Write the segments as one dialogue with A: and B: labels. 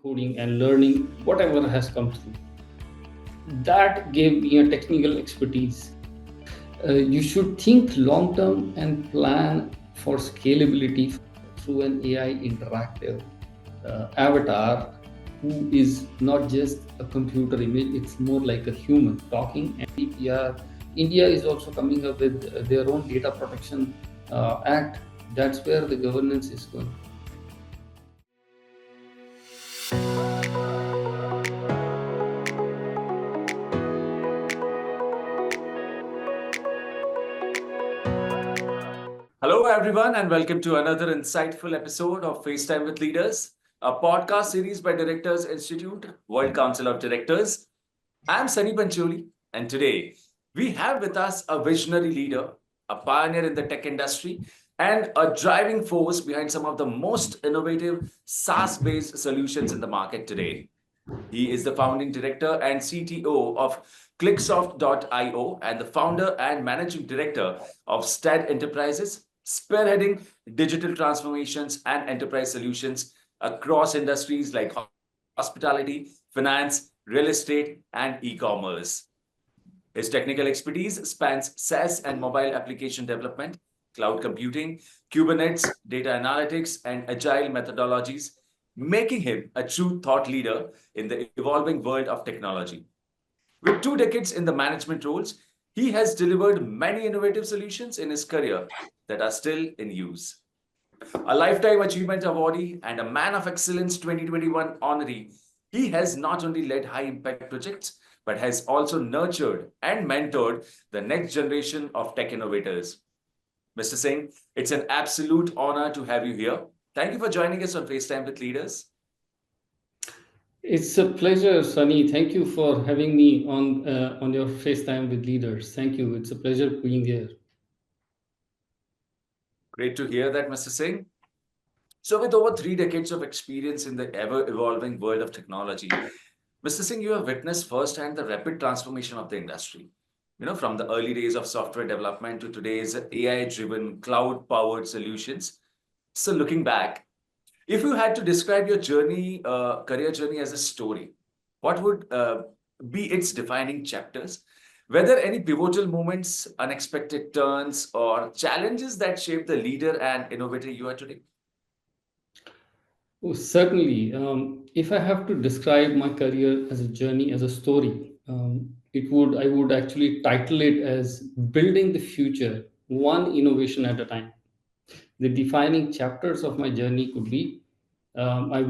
A: coding, and learning whatever has come through. That gave me a technical expertise. You should think long term and plan for scalability through an AI interactive avatar who is not just a computer image, it's more like a human talking. And India is also coming up with their own data protection act. That's where the governance is going.
B: Hello, everyone, and welcome to another insightful episode of FaceTime with Leaders, a podcast series by Directors Institute, World Council of Directors. I'm Sunny Pancholi, and today we have with us a visionary leader, a pioneer in the tech industry, and a driving force behind some of the most innovative SaaS-based solutions in the market today. He is the founding director and CTO of Clicsoft.io and the founder and managing director of STAD Enterprises, spearheading digital transformations and enterprise solutions across industries like hospitality, finance, real estate, and e-commerce. His technical expertise spans SaaS and mobile application development, cloud computing, Kubernetes, data analytics, and agile methodologies, making him a true thought leader in the evolving world of technology. With 2 decades in the management roles, he has delivered many innovative solutions in his career that are still in use. A Lifetime Achievement Awardee and a Man of Excellence 2021 honoree, he has not only led high-impact projects, but has also nurtured and mentored the next generation of tech innovators. Mr. Singh, it's an absolute honor to have you here. Thank you for joining us on FaceTime with Leaders.
A: It's a pleasure, Sunny. Thank you for having me on your FaceTime with Leaders. Thank you. It's a pleasure being here.
B: Great to hear that, Mr. Singh. So, with over 3 decades of experience in the ever-evolving world of technology, Mr. Singh, you have witnessed firsthand the rapid transformation of the industry. From the early days of software development to today's AI-driven, cloud-powered solutions. So, looking back, if you had to describe your journey, career journey as a story, what would be its defining chapters? Were there any pivotal moments, unexpected turns, or challenges that shaped the leader and innovator you are today?
A: Oh, certainly. If I have to describe my career as a journey, as a story, I would actually title it as Building the Future, One Innovation at a Time. The defining chapters of my journey could be, I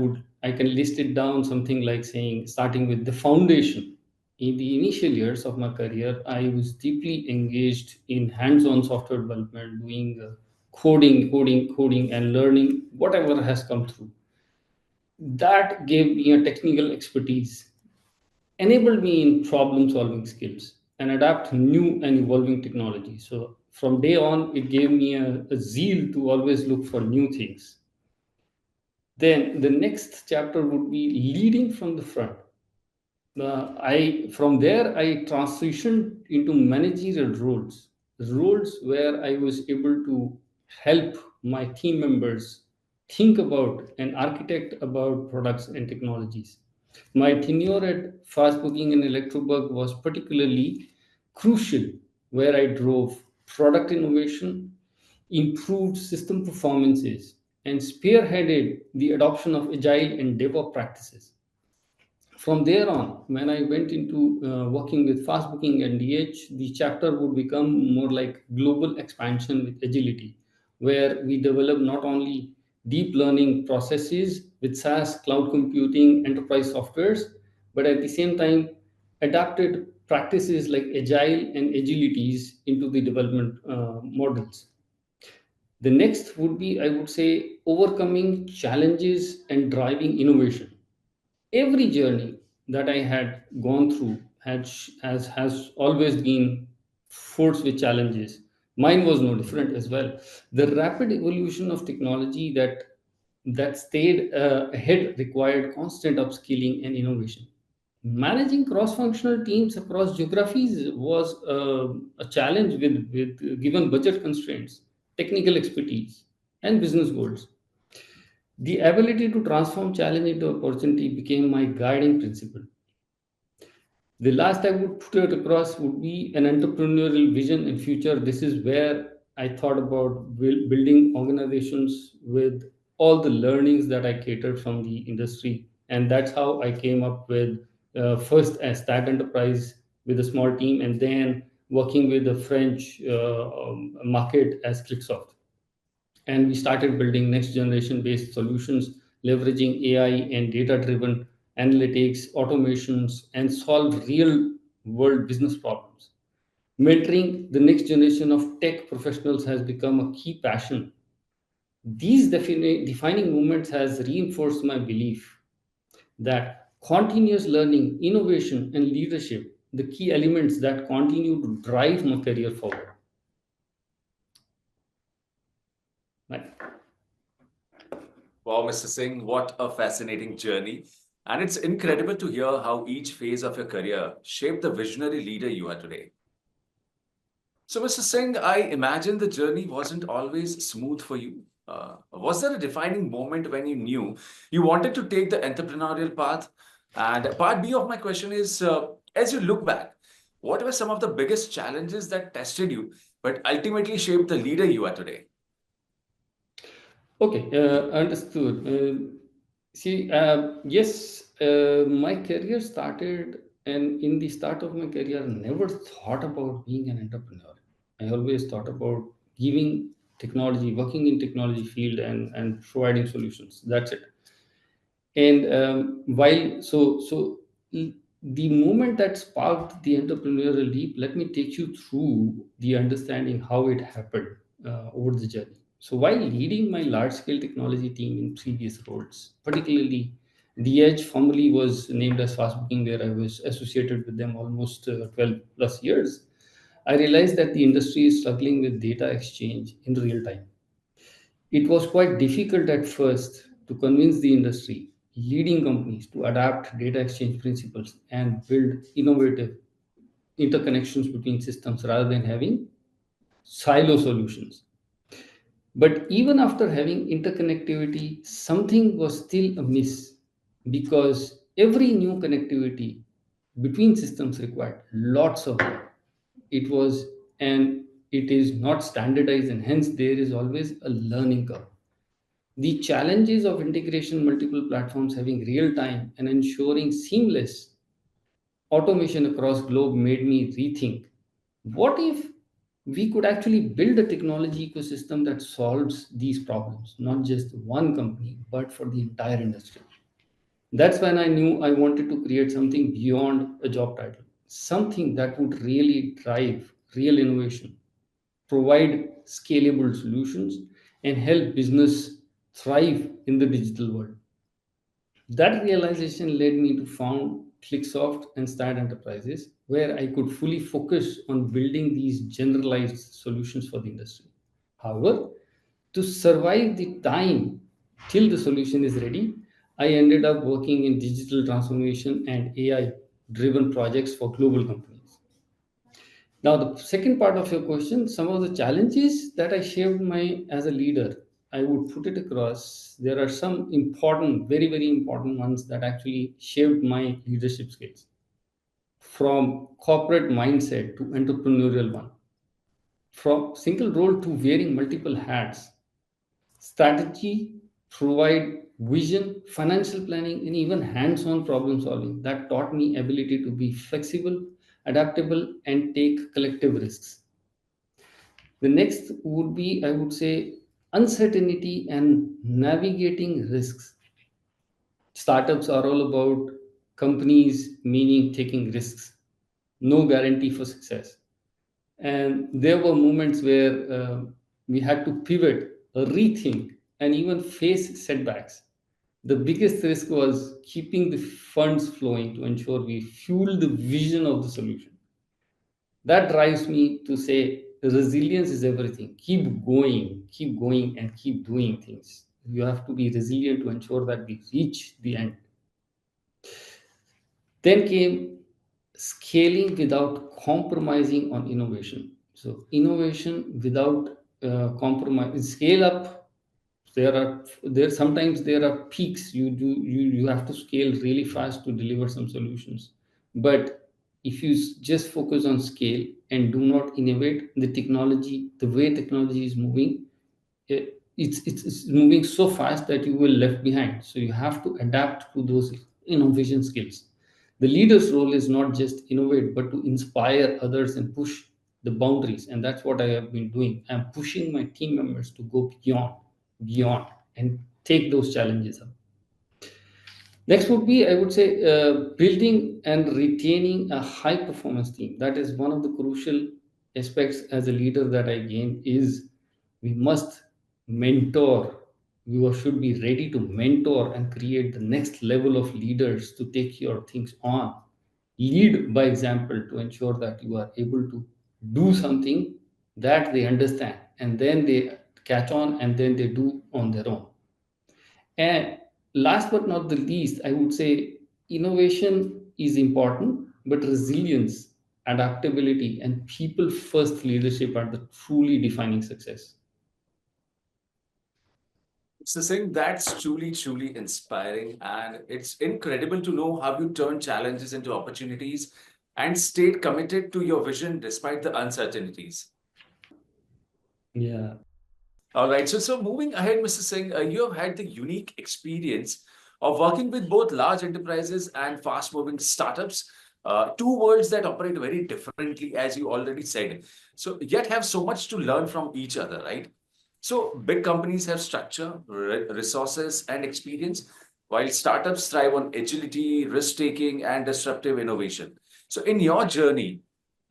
A: can list it down something like saying, starting with the foundation. In the initial years of my career, I was deeply engaged in hands-on software development, doing coding, and learning whatever has come through. That gave me a technical expertise, enabled me in problem solving skills, and adapt new and evolving technology. So from day on, it gave me a zeal to always look for new things. Then the next chapter would be leading from the front. I from there I transitioned into managerial roles where I was able to help my team members think about and architect about products and technologies. My tenure at FastBooking and Electrobug was particularly crucial, where I drove product innovation, improved system performances, and spearheaded the adoption of Agile and DevOps practices. From there on, when I went into working with FastBooking and DH, the chapter would become more like global expansion with agility, where we develop not only deep learning processes with SaaS, cloud computing, enterprise softwares, but at the same time, adapted practices like agile and agilities into the development models. The next would be, I would say, overcoming challenges and driving innovation. Every journey that I had gone through has always been forced with challenges. Mine was no different as well. The rapid evolution of technology that stayed ahead required constant upskilling and innovation. Managing cross-functional teams across geographies was a challenge with given budget constraints, technical expertise, and business goals. The ability to transform challenge into opportunity became my guiding principle. The last I would put it across would be an entrepreneurial vision in future. This is where I thought about building organizations with all the learnings that I catered from the industry, and that's how I came up with first a STAD enterprise with a small team, and then working with the French market as Clicsoft. And we started building next generation based solutions, leveraging AI and data driven analytics automations, and solve real world business problems. Mentoring the next generation of tech professionals has become a key passion. These defining moments has reinforced my belief that continuous learning, innovation, and leadership, the key elements that continue to drive my career forward. Right.
B: Wow, Mr. Singh, what a fascinating journey. And it's incredible to hear how each phase of your career shaped the visionary leader you are today. So, Mr. Singh, I imagine the journey wasn't always smooth for you. Was there a defining moment when you knew you wanted to take the entrepreneurial path? And part B of my question is, as you look back, what were some of the biggest challenges that tested you, but ultimately shaped the leader you are today?
A: Okay, understood. Yes, my career started, and in the start of my career, I never thought about being an entrepreneur. I always thought about giving technology, working in technology field, and providing solutions. That's it. And while l- the moment that sparked the entrepreneurial leap, let me take you through the understanding how it happened over the journey. So while leading my large scale technology team in previous roles, particularly the Edge formerly was named as FastBooking, where I was associated with them almost 12 plus years, I realized that the industry is struggling with data exchange in real time. It was quite difficult at first to convince the industry, leading companies to adapt data exchange principles and build innovative interconnections between systems rather than having silo solutions. But even after having interconnectivity, something was still amiss because every new connectivity between systems required lots of work. It was and it is not standardized, and hence there is always a learning curve. The challenges of integration multiple platforms having real time and ensuring seamless automation across globe made me rethink what if we could actually build a technology ecosystem that solves these problems, not just one company, but for the entire industry. That's when I knew I wanted to create something beyond a job title, something that would really drive real innovation, provide scalable solutions, and help business thrive in the digital world. That realization led me to found Clicsoft and STAD Enterprises, where I could fully focus on building these generalized solutions for the industry. However, to survive the time till the solution is ready, I ended up working in digital transformation and AI driven projects for global companies. Now, the second part of your question, some of the challenges that I shaped my as a leader, I would put it across. There are some important, very, very important ones that actually shaped my leadership skills, from corporate mindset to entrepreneurial one, from single role to wearing multiple hats, strategy, provide vision, financial planning, and even hands-on problem solving. That taught me ability to be flexible, adaptable, and take collective risks. The next would be, I would say, uncertainty and navigating risks. Startups are all about companies, meaning taking risks, no guarantee for success. And there were moments where we had to pivot, rethink, and even face setbacks. The biggest risk was keeping the funds flowing to ensure we fuel the vision of the solution. That drives me to say resilience is everything. Keep going, and keep doing things. You have to be resilient to ensure that we reach the end. Then came scaling without compromising on innovation. So innovation without compromise, scale up There sometimes there are peaks. You have to scale really fast to deliver some solutions. But if you just focus on scale and do not innovate the way technology is moving, it's moving so fast that you will left behind. So you have to adapt to those innovation skills. The leader's role is not just innovate but to inspire others and push the boundaries, and that's what I have been doing. I'm pushing my team members to go beyond and take those challenges up. Next would be, I would say, building and retaining a high performance team. That is one of the crucial aspects as a leader that I gain is we must mentor. You should be ready to mentor and create the next level of leaders to take your things on. Lead by example to ensure that you are able to do something that they understand and then they catch on and then they do on their own. And last but not the least, I would say innovation is important, but resilience, adaptability, and people first leadership are the truly defining success.
B: So saying that's truly, truly inspiring. And it's incredible to know how you turn challenges into opportunities and stayed committed to your vision despite the uncertainties.
A: Yeah.
B: All right. So moving ahead, Mr. Singh, you have had the unique experience of working with both large enterprises and fast-moving startups, two worlds that operate very differently, as you already said. So yet have so much to learn from each other, right? So big companies have structure, resources, and experience, while startups thrive on agility, risk-taking, and disruptive innovation. So in your journey,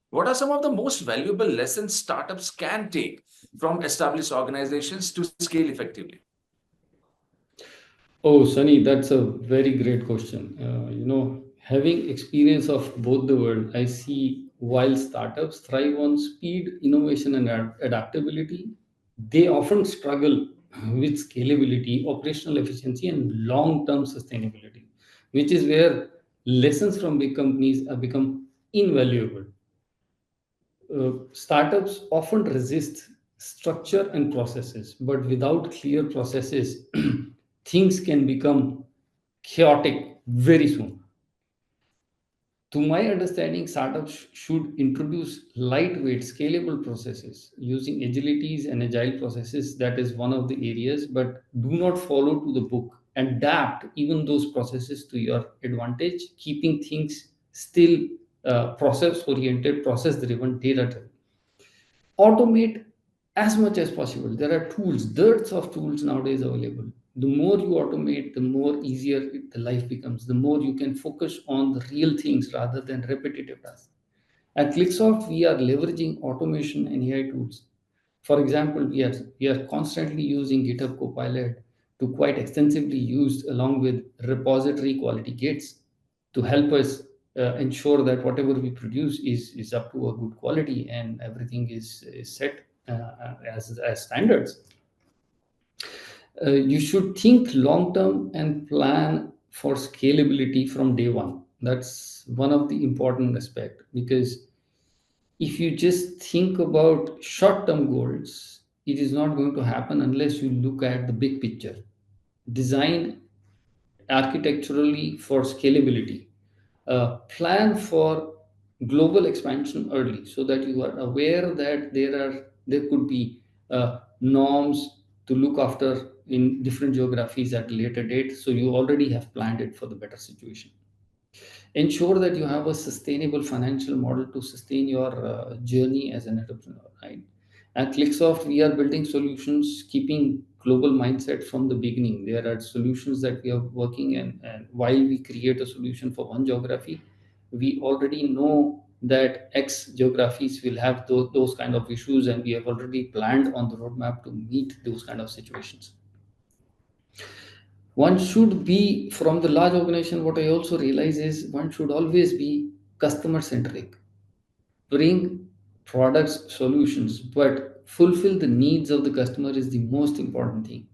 B: what are some of the most valuable lessons startups can take from established organizations to scale effectively?
A: Oh, Sunny, that's a very great question. Having experience of both the world, I see while startups thrive on speed, innovation, and adaptability, they often struggle with scalability, operational efficiency, and long-term sustainability, which is where lessons from big companies have become invaluable. Startups often resist structure and processes, but without clear processes, things can become chaotic very soon. To my understanding, startups should introduce lightweight, scalable processes using agilities and agile processes. That is one of the areas, but do not follow to the book. Adapt even those processes to your advantage, keeping things still process oriented, process driven, data driven. Automate as much as possible. There are tools, dearths of tools nowadays available. The more you automate, the more easier the life becomes, the more you can focus on the real things rather than repetitive tasks. At Clicsoft, we are leveraging automation and AI tools. For example, we are constantly using GitHub Copilot to quite extensively used along with repository quality gates to help us ensure that whatever we produce is up to a good quality and everything is set as standards. You should think long term and plan for scalability from day one. That's one of the important aspect, because if you just think about short term goals, it is not going to happen unless you look at the big picture. Design architecturally for scalability. Plan for global expansion early so that you are aware that there could be norms to look after in different geographies at a later date. So you already have planned it for the better situation. Ensure that you have a sustainable financial model to sustain your journey as an entrepreneur, right? At Clicksoft, we are building solutions keeping global mindset from the beginning. There are solutions that we are working, and while we create a solution for one geography, we already know that X geographies will have those kind of issues, and we have already planned on the roadmap to meet those kind of situations. One should be from the large organization. What I also realize is one should always be customer centric. Bring products, solutions, but fulfill the needs of the customer is the most important thing.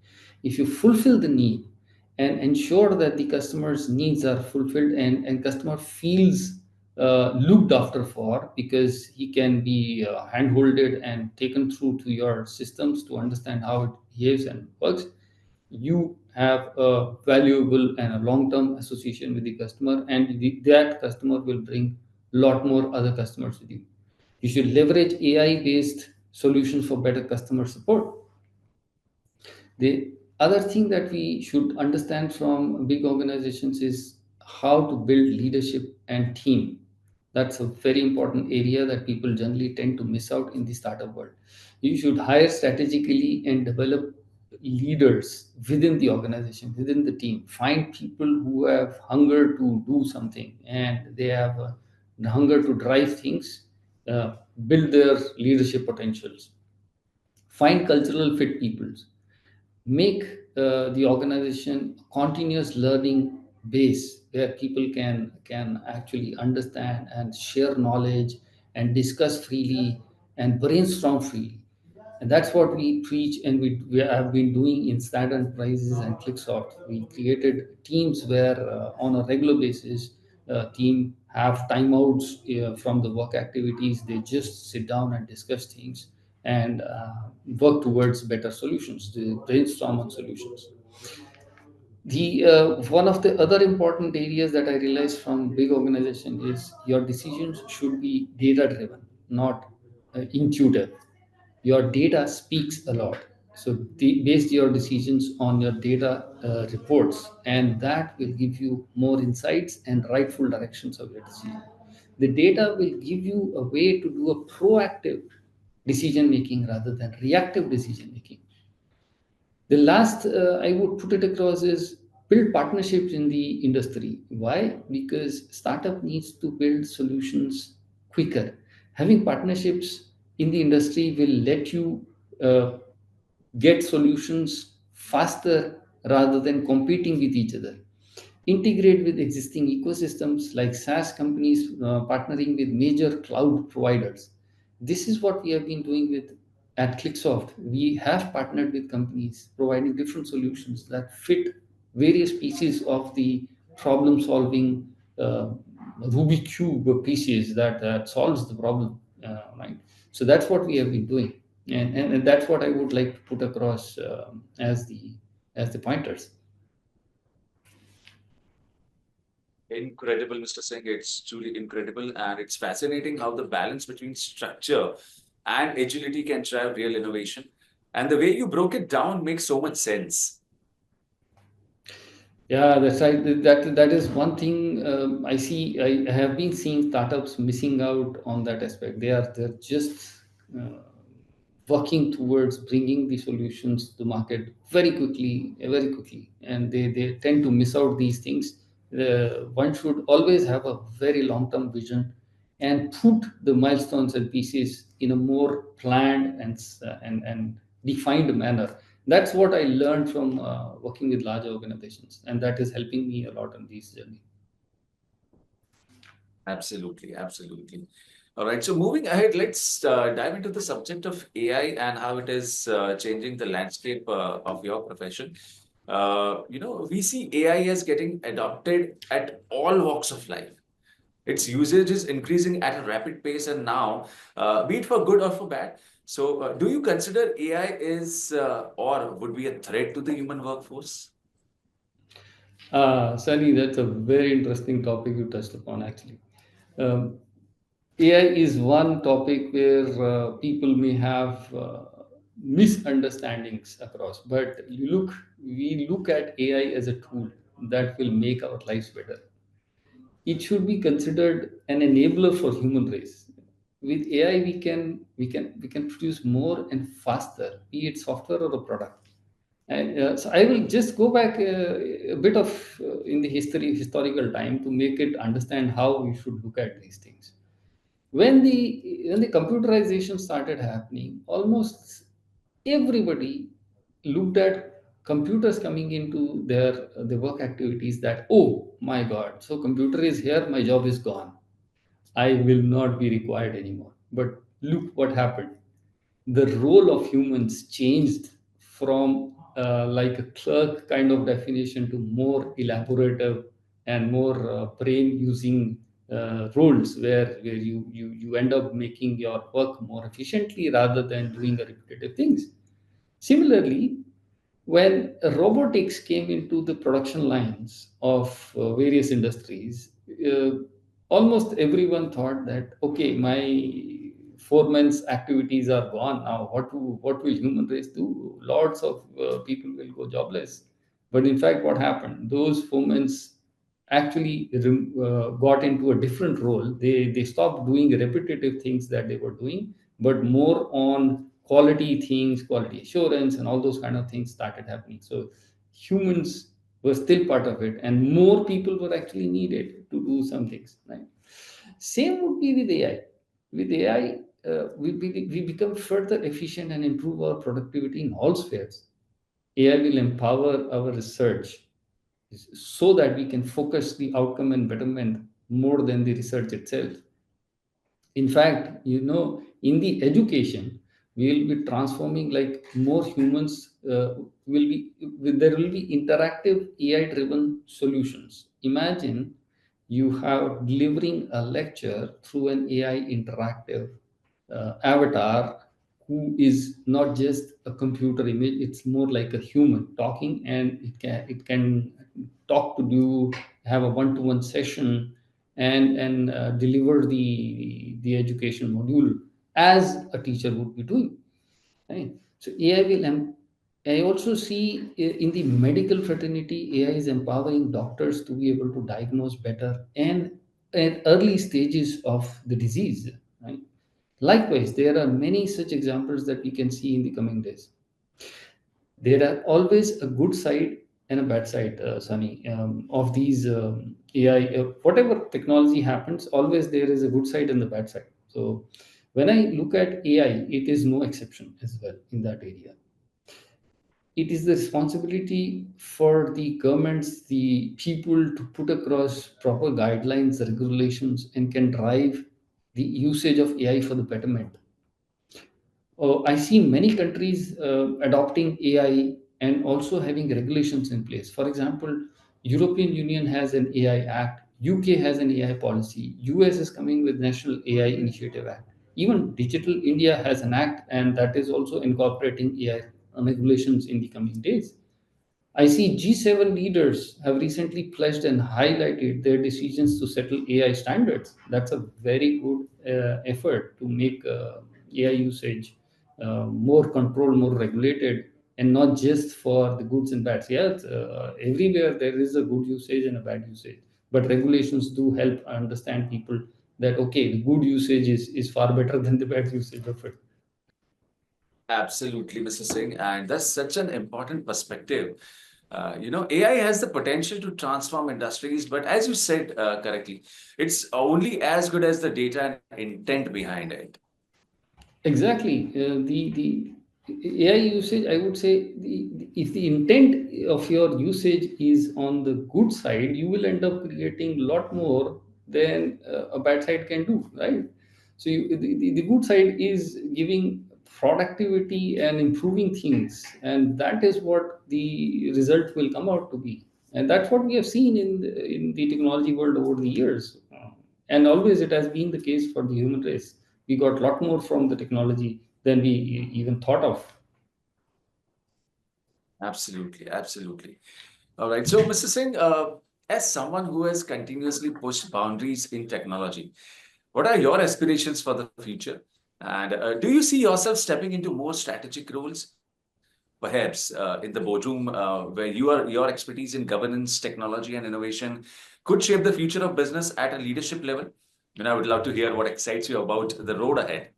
A: If you fulfill the need and ensure that the customer's needs are fulfilled, and customer feels looked after for, because he can be handholded and taken through to your systems to understand how it behaves and works, you have a valuable and a long-term association with the customer, and that customer will bring a lot more other customers with you. You should leverage AI-based solutions for better customer support. The other thing that we should understand from big organizations is how to build leadership and team. That's a very important area that people generally tend to miss out in the startup world. You should hire strategically and develop leaders within the organization, within the team. Find people who have hunger to do something, and they have the hunger to drive things, build their leadership potentials. Find cultural fit people, make the organization a continuous learning base where people can actually understand and share knowledge and discuss freely and brainstorm freely. And that's what we preach, and we have been doing in STAD Enterprises and Clicsoft. We created teams where on a regular basis, team have timeouts from the work activities. They just sit down and discuss things and work towards better solutions. They brainstorm on solutions. The one of the other important areas that I realized from big organization is your decisions should be data driven, not intuitive. Your data speaks a lot, so base your decisions on your data reports, and that will give you more insights and rightful directions of your decision. The data will give you a way to do a proactive decision making rather than reactive decision making. The last I would put it across is build partnerships in the industry. Why? Because startup needs to build solutions quicker. Having partnerships in the industry will let you uh, get solutions faster rather than competing with each other. Integrate with existing ecosystems like SaaS companies partnering with major cloud providers. This is what we have been doing with at Clicsoft. We have partnered with companies providing different solutions that fit various pieces of the problem solving Rubik cube pieces that solves the problem, right? So that's what we have been doing, and that's what I would like to put across as the pointers.
B: Incredible, Mr. Singh. It's truly incredible. And it's fascinating how the balance between structure and agility can drive real innovation. And the way you broke it down makes so much sense.
A: Yeah, that's right. That is one thing I see. I have been seeing startups missing out on that aspect. They're just uh, working towards bringing the solutions to market very quickly, and they tend to miss out these things. One should always have a very long term vision and put the milestones and pieces in a more planned and defined manner. That's what I learned from working with large organizations, and that is helping me a lot on this journey.
B: Absolutely, absolutely. All right. So moving ahead, let's dive into the subject of AI and how it is changing the landscape of your profession. We see AI as getting adopted at all walks of life. Its usage is increasing at a rapid pace, and now, be it for good or for bad. So, do you consider AI is or would be a threat to the human workforce?
A: Sunny, that's a very interesting topic you touched upon, actually. Um, AI is one topic where people may have misunderstandings across, but we look at AI as a tool that will make our lives better. It should be considered an enabler for human race. With AI, we can produce more and faster, be it software or a product. And so I will just go back a bit of in the historical time to make it understand how we should look at these things. When the computerization started happening, almost everybody looked at computers coming into their work activities, that, oh my god, so computer is here, my job is gone, I will not be required anymore. But look what happened. The role of humans changed from like a clerk kind of definition to more elaborative and more brain using roles, where you end up making your work more efficiently rather than doing the repetitive things. Similarly, When robotics came into the production lines of various industries, uh, almost everyone thought that, okay, my foreman's activities are gone now. What will human race do? Lots of people will go jobless. But in fact, what happened? Those foremen's actually got into a different role. They stopped doing repetitive things that they were doing, but more on quality things, quality assurance, and all those kind of things started happening. So humans were still part of it, and more people were actually needed to do some things. Right. Same would be with AI. With AI, we become further efficient and improve our productivity in all spheres. AI will empower our research so that we can focus the outcome and betterment more than the research itself. In fact, in the education, we will be transforming, like more humans will be, there will be interactive AI driven solutions. Imagine you have delivering a lecture through an AI interactive avatar, who is not just a computer image. It's more like a human talking, and it can talk to you, have a one-to-one session, and deliver the education module as a teacher would be doing. Right. So AI will. I also see in the medical fraternity, AI is empowering doctors to be able to diagnose better and at early stages of the disease. Right. Likewise, there are many such examples that we can see in the coming days. There are always a good side and a bad side, Sunny, of these AI. Whatever technology happens, always there is a good side and the bad side. So when I look at AI, it is no exception as well in that area. It is the responsibility for the governments, the people, to put across proper guidelines, regulations, and can drive the usage of AI for the betterment. I see many countries adopting AI and also having regulations in place. For example, European Union has an AI Act, UK has an AI policy, US is coming with National AI Initiative Act. Even Digital India has an act, and that is also incorporating AI regulations in the coming days. I see G7 leaders have recently pledged and highlighted their decisions to settle AI standards. That's a very good effort to make AI usage more controlled, more regulated, and not just for the goods and bads. Yes, everywhere there is a good usage and a bad usage, but regulations do help understand people that, okay, the good usage is far better than the bad usage of it.
B: Absolutely, Mr. Singh. And that's such an important perspective. AI has the potential to transform industries, but as you said correctly, it's only as good as the data and intent behind it.
A: Exactly. The AI usage, I would say, if the intent of your usage is on the good side, you will end up creating a lot more than a bad side can do, right? So the good side is giving productivity and improving things, and that is what the result will come out to be. And that's what we have seen in the technology world over the years. And always it has been the case for the human race. We got a lot more from the technology than we even thought of.
B: Absolutely, absolutely. All right. So, Mr. Singh, as someone who has continuously pushed boundaries in technology, what are your aspirations for the future? And do you see yourself stepping into more strategic roles, perhaps in the boardroom, where your expertise in governance, technology, and innovation could shape the future of business at a leadership level? And I would love to hear what excites you about the road ahead.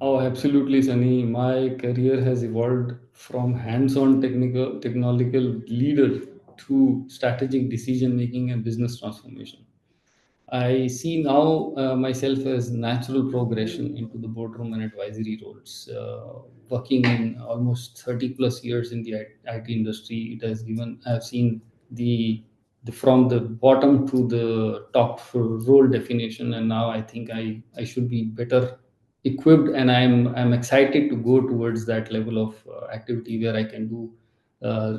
A: Oh, absolutely, Sunny. My career has evolved from hands-on technological leader to strategic decision making and business transformation. I see now myself as natural progression into the boardroom and advisory roles. Working in almost 30 plus years in the IT industry, it has given, I've seen the from the bottom to the top for role definition, and now I think I should be better equipped, and I'm excited to go towards that level of activity where I can do uh,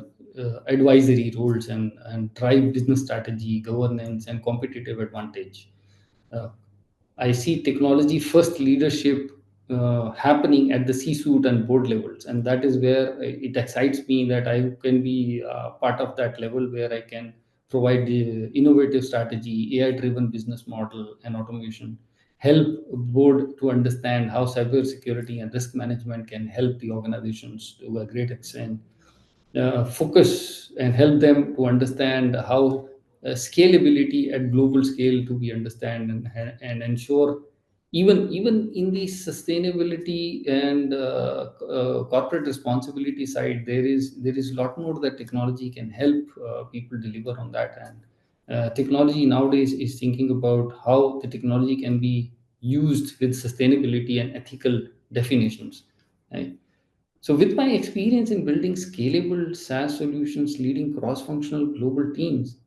A: advisory roles and drive business strategy, governance, and competitive advantage. Uh, I see technology first leadership happening at the C-suite and board levels, and that is where it excites me that I can be part of that level where I can provide the innovative strategy, AI-driven business model, and automation. Help board to understand how cybersecurity and risk management can help the organizations to a great extent. Focus and help them to understand how scalability at global scale to be understand, and ensure even in the sustainability and corporate responsibility side, there is a lot more that technology can help people deliver on that. And technology nowadays is thinking about how the technology can be used with sustainability and ethical definitions, right? So, with my experience in building scalable SaaS solutions, leading cross functional global teams,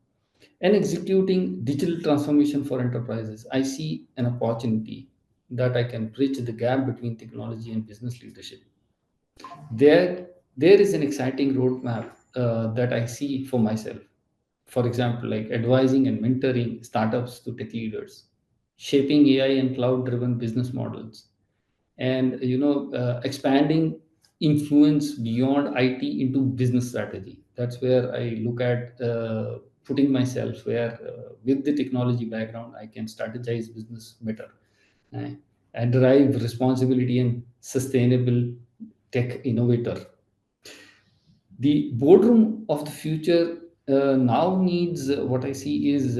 A: and executing digital transformation for enterprises, I see an opportunity that I can bridge the gap between technology and business leadership. There is an exciting roadmap that I see for myself. For example, like advising and mentoring startups to tech leaders, shaping AI and cloud driven business models, and expanding influence beyond IT into business strategy. That's where I look at putting myself, where with the technology background I can strategize business better, eh, and drive responsibility and sustainable tech innovator. The boardroom of the future now needs what I see is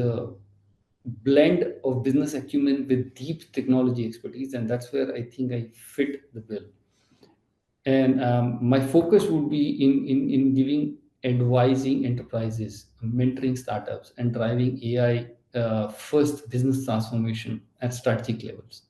A: blend of business acumen with deep technology expertise, and that's where I think I fit the bill. And my focus would be in giving advising enterprises, mentoring startups, and driving AI first business transformation at strategic levels.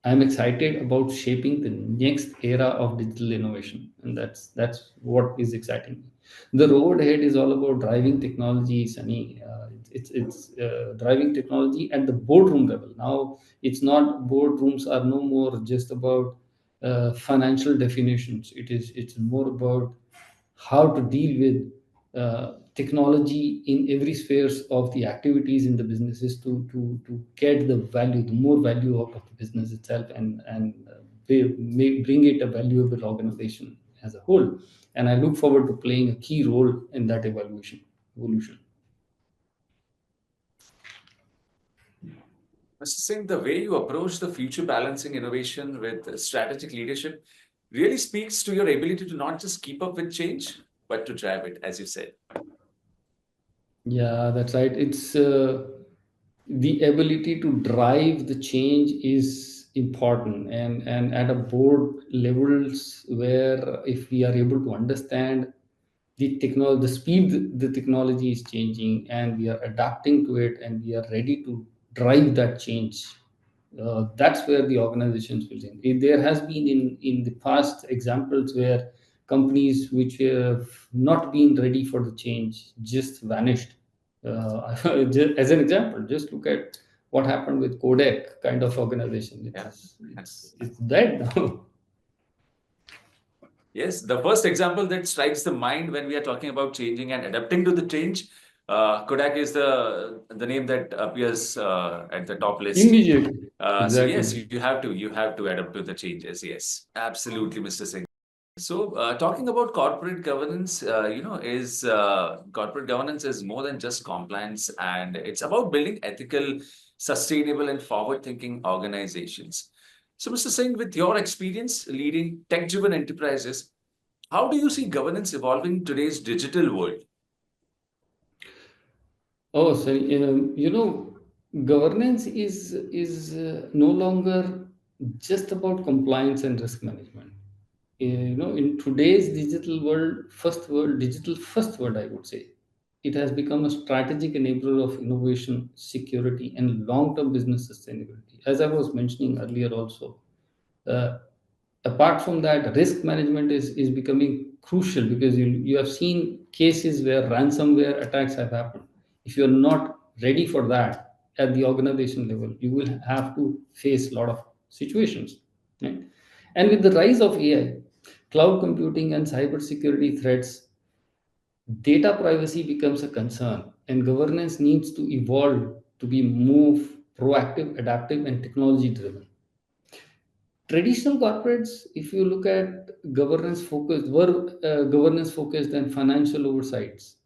A: I'm excited about shaping the next era of digital innovation, and that's what is exciting me. The road ahead is all about driving technology, Sunny. It's driving technology at the boardroom level. Now, it's not boardrooms are no more just about financial definitions. It's more about how to deal with technology in every spheres of the activities in the businesses to get the value, the more value out of the business itself, and bring it a valuable organization as a whole. And I look forward to playing a key role in that evolution.
B: Mr. Singh, the way you approach the future balancing innovation with strategic leadership really speaks to your ability to not just keep up with change, but to drive it, as you said.
A: Yeah, that's right. It's the ability to drive the change is important, and at a board levels, where if we are able to understand the speed the technology is changing, and we are adapting to it, and we are ready to drive that change, that's where the organizations will change. There has been in the past examples where companies which have not been ready for the change just vanished. As an example, just look at what happened with Kodak kind of organization.
B: Yeah.
A: It's dead now.
B: Yes, the first example that strikes the mind when we are talking about changing and adapting to the change, Kodak is the name that appears at the top list.
A: Immediately.
B: So yes,
A: Exactly.
B: you have to adapt to the changes. Yes, absolutely, Mr. Singh. So talking about corporate governance, corporate governance is more than just compliance, and it's about building ethical, sustainable, and forward-thinking organizations. So, Mr. Singh, with your experience leading tech-driven enterprises, how do you see governance evolving in today's digital world?
A: Oh, so governance is no longer just about compliance and risk management. In today's digital first world, I would say, it has become a strategic enabler of innovation, security, and long-term business sustainability. As I was mentioning earlier, also, uh, apart from that, risk management is becoming crucial, because you have seen cases where ransomware attacks have happened. If you're not ready for that at the organization level, you will have to face a lot of situations, right? And with the rise of AI, cloud computing, and cybersecurity threats, data privacy becomes a concern, and governance needs to evolve to be more proactive, adaptive, and technology driven. Traditional corporates, if you look at governance focused, were governance focused and financial oversights.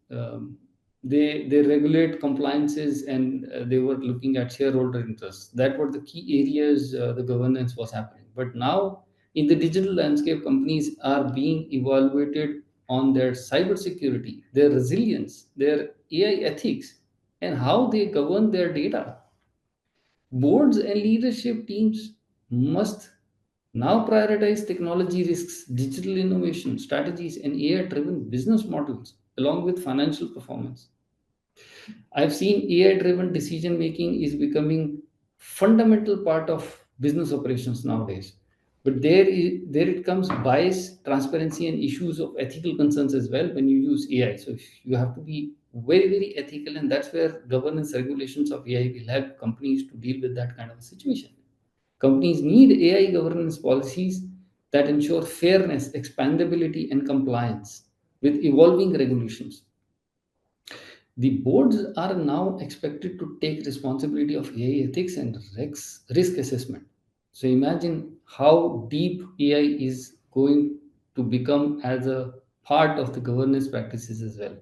A: They regulate compliances, and they were looking at shareholder interests. That were the key areas the governance was happening. But now, in the digital landscape, companies are being evaluated on their cybersecurity, their resilience, their AI ethics, and how they govern their data. Boards and leadership teams must now prioritize technology risks, digital innovation strategies, and AI driven business models along with financial performance. I've seen AI driven decision making is becoming fundamental part of business operations nowadays. But there it comes bias, transparency, and issues of ethical concerns as well when you use AI. So you have to be very, very ethical, and that's where governance regulations of AI will help companies to deal with that kind of a situation. Companies need AI governance policies that ensure fairness, expandability, and compliance with evolving regulations. The boards are now expected to take responsibility of AI ethics and risk assessment. So imagine how deep AI is going to become as a part of the governance practices as well.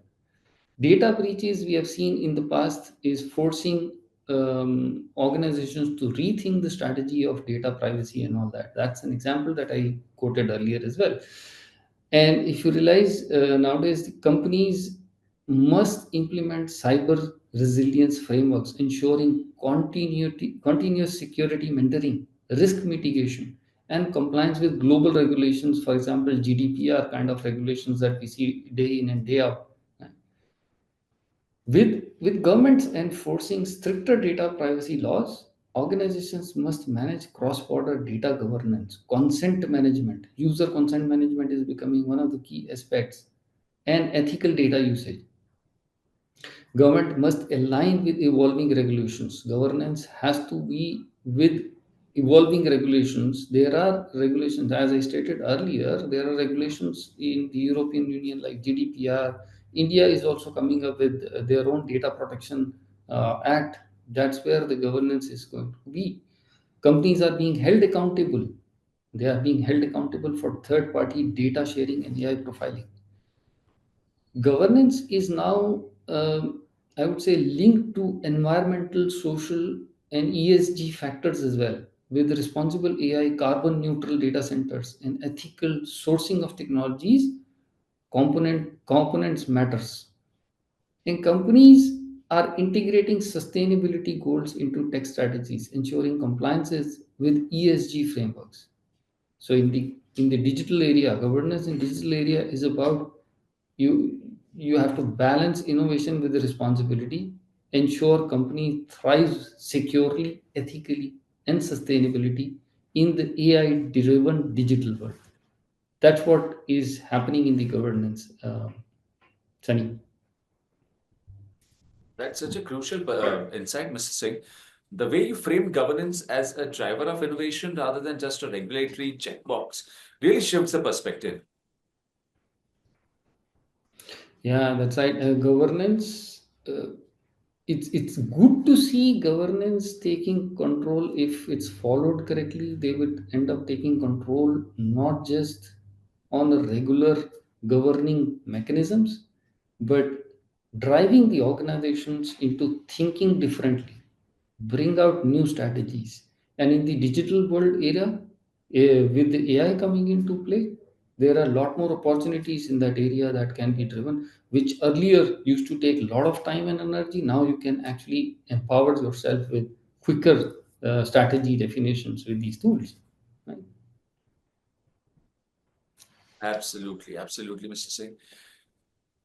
A: Data breaches we have seen in the past is forcing organizations to rethink the strategy of data privacy and all that. That's an example that I quoted earlier as well. And if you realize nowadays, the companies must implement cyber resilience frameworks, ensuring continuous security mentoring, risk mitigation, and compliance with global regulations. For example, GDPR kind of regulations that we see day in and day out. With governments enforcing stricter data privacy laws, organizations must manage cross-border data governance, consent management. User consent management is becoming one of the key aspects, and ethical data usage. Government must align with evolving regulations. Governance has to be with evolving regulations. There are regulations, as I stated earlier, there are regulations in the European Union like GDPR. India is also coming up with their own data protection act. That's where the governance is going to be. Companies are being held accountable. They are being held accountable for third party data sharing and AI profiling. Governance is now, I would say, linked to environmental, social, and ESG factors as well. With responsible AI, carbon neutral data centers, and ethical sourcing of technologies, components matters. And companies are integrating sustainability goals into tech strategies, ensuring compliances with ESG frameworks. So in the digital area, governance in digital area is about you you have to balance innovation with the responsibility, ensure company thrives securely, ethically, and sustainability in the AI driven digital world. That's what is happening in the governance, Sunny.
B: That's such a crucial insight, Mr. Singh. The way you framed governance as a driver of innovation rather than just a regulatory checkbox really shifts the perspective.
A: Yeah, that's right. Governance. It's good to see governance taking control if it's followed correctly. They would end up taking control not just on a regular governing mechanisms, but driving the organizations into thinking differently, bring out new strategies. And in the digital world era, with the AI coming into play, there are a lot more opportunities in that area that can be driven, which earlier used to take a lot of time and energy. Now you can actually empower yourself with quicker strategy definitions with these tools. Right?
B: Absolutely, absolutely, Mr. Singh.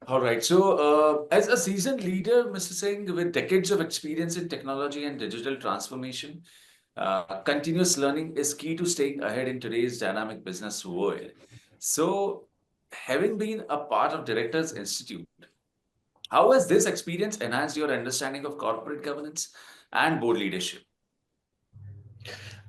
B: All right. So, as a seasoned leader, Mr. Singh, with decades of experience in technology and digital transformation, continuous learning is key to staying ahead in today's dynamic business world. So, having been a part of Directors Institute, how has this experience enhanced your understanding of corporate governance and board leadership?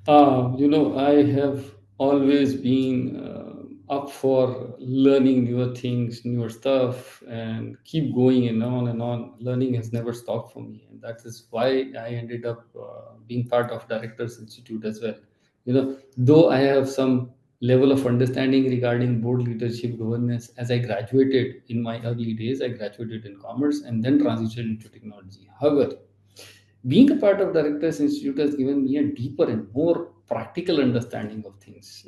A: I have always been up for learning newer things, newer stuff, and keep going and on and on. Learning has never stopped for me, and that is why I ended up being part of Directors Institute as well. Though I have some level of understanding regarding board leadership governance, as I graduated in my early days, I graduated in commerce and then transitioned into technology. However, being a part of Directors Institute has given me a deeper and more practical understanding of things.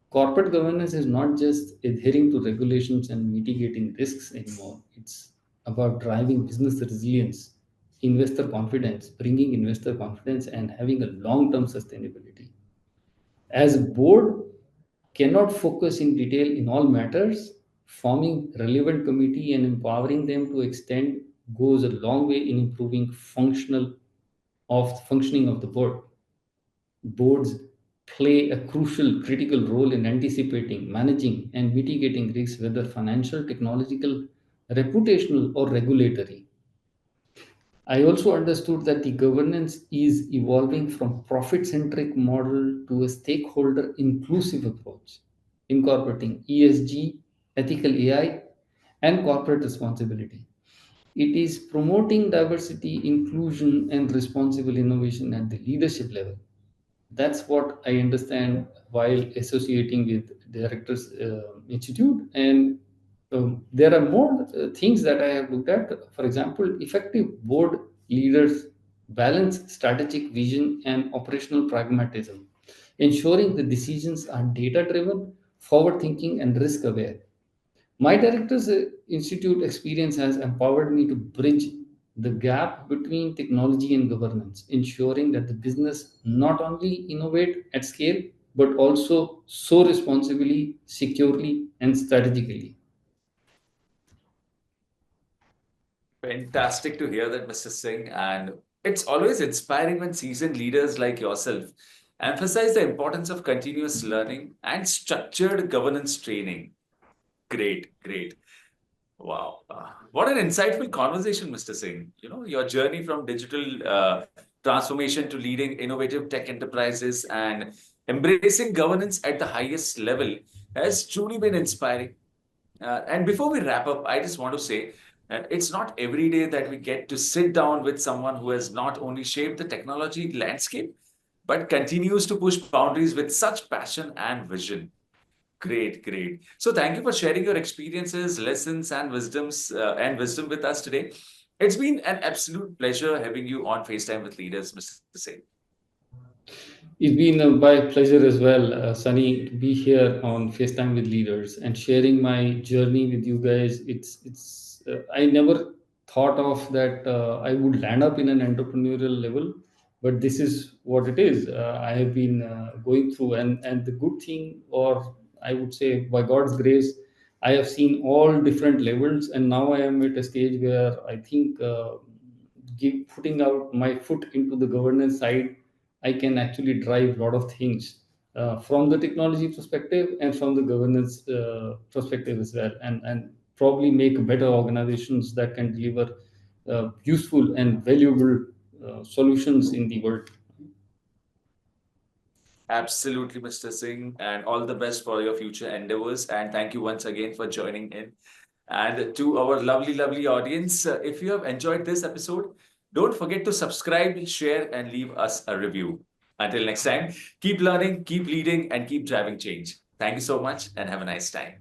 A: Corporate governance is not just adhering to regulations and mitigating risks anymore. It's about driving business resilience, investor confidence, bringing investor confidence, and having a long-term sustainability. As a board cannot focus in detail in all matters, forming relevant committee and empowering them to extend goes a long way in improving functioning of the board. Boards play a crucial critical role in anticipating, managing, and mitigating risks, whether financial, technological, reputational, or regulatory. I also understood that the governance is evolving from profit-centric model to a stakeholder inclusive approach, incorporating ESG, ethical AI, and corporate responsibility. It is promoting diversity, inclusion, and responsible innovation at the leadership level. That's what I understand while associating with Directors Institute. And there are more things that I have looked at. For example, effective board leaders balance strategic vision and operational pragmatism, ensuring the decisions are data driven, forward thinking, and risk aware. My Directors Institute experience has empowered me to bridge the gap between technology and governance, ensuring that the business not only innovate at scale, but also so responsibly, securely, and strategically.
B: Fantastic to hear that, Mr. Singh. And it's always inspiring when seasoned leaders like yourself emphasize the importance of continuous learning and structured governance training. Great, great. Wow. What an insightful conversation, Mr. Singh. Your journey from digital transformation to leading innovative tech enterprises and embracing governance at the highest level has truly been inspiring. And before we wrap up, I just want to say it's not every day that we get to sit down with someone who has not only shaped the technology landscape, but continues to push boundaries with such passion and vision. Great, great. So thank you for sharing your experiences, lessons, and wisdom with us today. It's been an absolute pleasure having you on FaceTime with Leaders, Mr. Singh.
A: It's been my pleasure as well, Sunny, to be here on FaceTime with Leaders and sharing my journey with you guys. I never thought of that I would land up in an entrepreneurial level, but this is what it is. I have been going through, and the good thing, or I would say by God's grace, I have seen all different levels, and now I am at a stage where I think putting out my foot into the governance side, I can actually drive a lot of things from the technology perspective and from the governance perspective as well, and probably make better organizations that can deliver useful and valuable solutions in the world.
B: Absolutely, Mr. Singh, and all the best for your future endeavors. And thank you once again for joining in. And to our lovely, lovely audience, if you have enjoyed this episode, don't forget to subscribe, share, and leave us a review. Until next time, keep learning, keep leading, and keep driving change. Thank you so much, and have a nice time.